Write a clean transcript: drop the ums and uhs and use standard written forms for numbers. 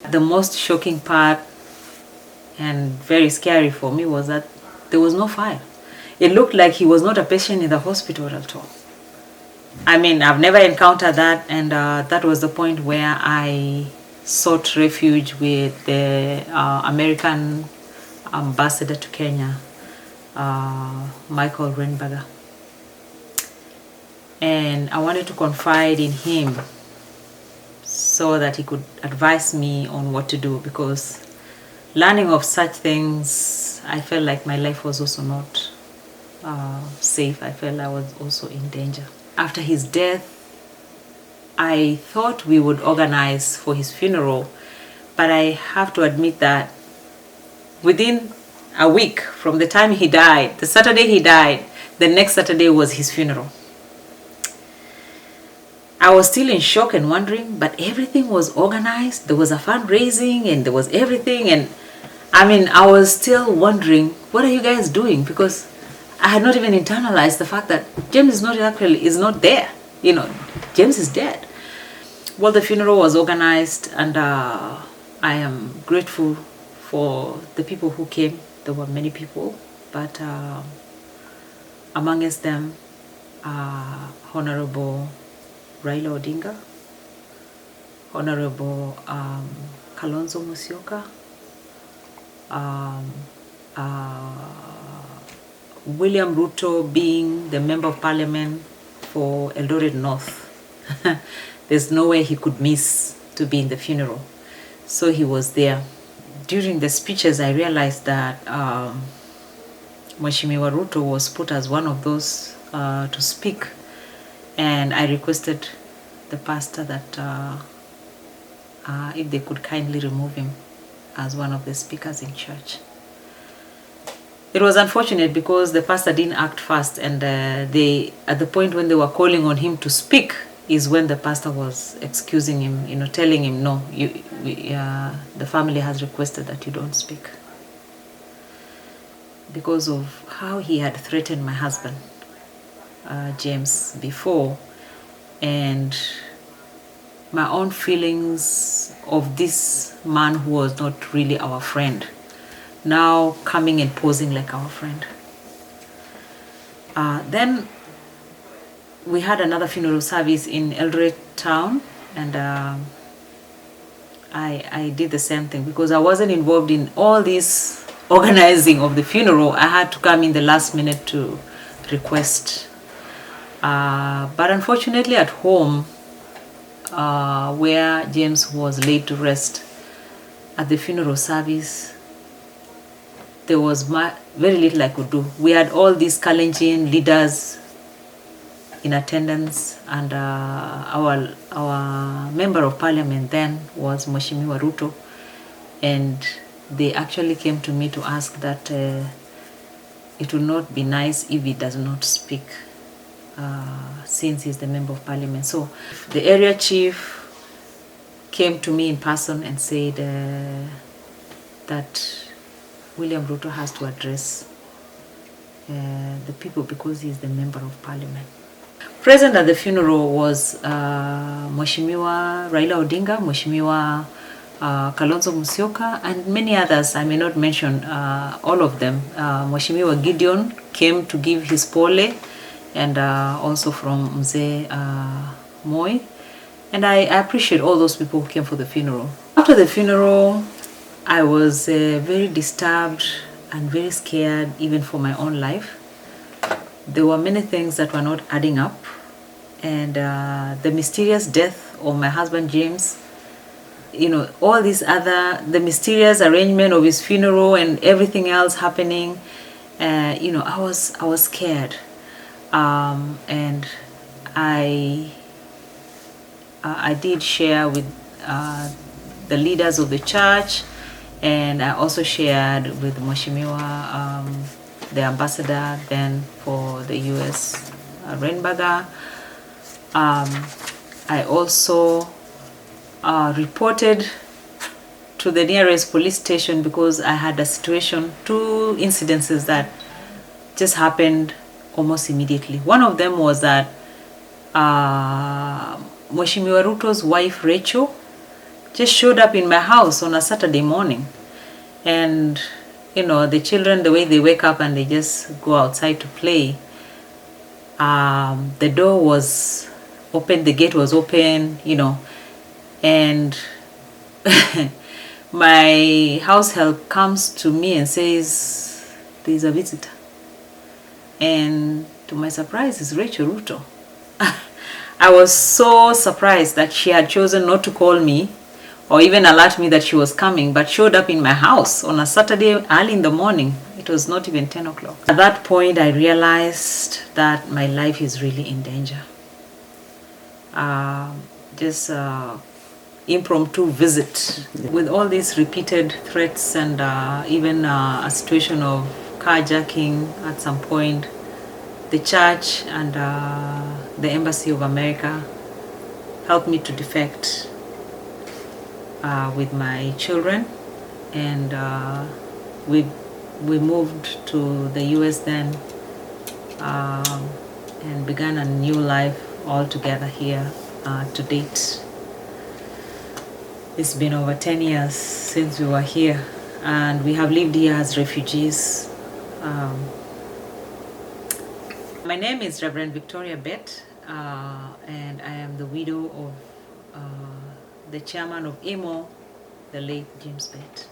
The most shocking part and very scary for me was that there was no fire. It looked like he was not a patient in the hospital at all. I mean, I've never encountered that, and that was the point where I sought refuge with the American ambassador to Kenya, Michael Renberger. And I wanted to confide in him so that he could advise me on what to do, because learning of such things, I felt like my life was also not safe. I felt I was also in danger. After his death, I thought we would organize for his funeral, but I have to admit that within a week from the time he died, the Saturday he died, the next Saturday was his funeral. I was still in shock and wondering, but everything was organized. There was a fundraising and there was everything. And I mean, I was still wondering, what are you guys doing? Because I had not even internalized the fact that James is not there. You know, James is dead. Well, the funeral was organized, and I am grateful for the people who came. There were many people, but amongst them, Honorable Raila Odinga, Honorable Kalonzo Musyoka, William Ruto being the Member of Parliament for Eldoret North. There's no way he could miss to be in the funeral. So he was there. During the speeches, I realized that Mheshimiwa Ruto was put as one of those to speak. And I requested the pastor that if they could kindly remove him as one of the speakers in church. It was unfortunate because the pastor didn't act fast, and they, at the point when they were calling on him to speak, is when the pastor was excusing him, telling him, no, the family has requested that you don't speak, because of how he had threatened my husband, James, before, and my own feelings of this man who was not really our friend, now coming and posing like our friend. Then we had another funeral service in Eldoret town, and I did the same thing because I wasn't involved in all this organizing of the funeral. I had to come in the last minute to request. But unfortunately at home, where James was laid to rest, at the funeral service, there was very little I could do. We had all these Kalenjin leaders in attendance, and our Member of Parliament then was Mheshimiwa Ruto, and they actually came to me to ask that it would not be nice if he does not speak, since he's the Member of Parliament. So the area chief came to me in person and said that William Ruto has to address the people because he's the Member of Parliament. Present at the funeral was Mheshimiwa Raila Odinga, Mheshimiwa Kalonzo Musyoka, and many others. I may not mention all of them. Mheshimiwa Gideon came to give his pole, and also from Mzee Moi. And I appreciate all those people who came for the funeral. After the funeral, I was very disturbed and very scared, even for my own life. There were many things that were not adding up, and the mysterious death of my husband James, all these the mysterious arrangement of his funeral and everything else happening, I was scared, and I did share with the leaders of the church, and I also shared with Mheshimiwa, the ambassador then for the US, Renberger. I also reported to the nearest police station because I had a situation, 2 incidences that just happened almost immediately. One of them was that Mheshimiwa Ruto's wife, Rachel, just showed up in my house on a Saturday morning. And, you know, the children, the way they wake up and they just go outside to play, the door was open, the gate was open, you know, and my house help comes to me and says, there's a visitor. And to my surprise, it's Rachel Ruto. I was so surprised that she had chosen not to call me or even alert me that she was coming, but showed up in my house on a Saturday early in the morning. It was not even 10 o'clock. At that point, I realized that my life is really in danger. Just impromptu visit with all these repeated threats and even a situation of carjacking at some point. The church and the Embassy of America helped me to defect with my children, and we moved to the US then and began a new life all together here to date. It's been over 10 years since we were here, and we have lived here as refugees. My name is Reverend Victoria Bett, and I am the widow of the chairman of IMO, the late James Bett.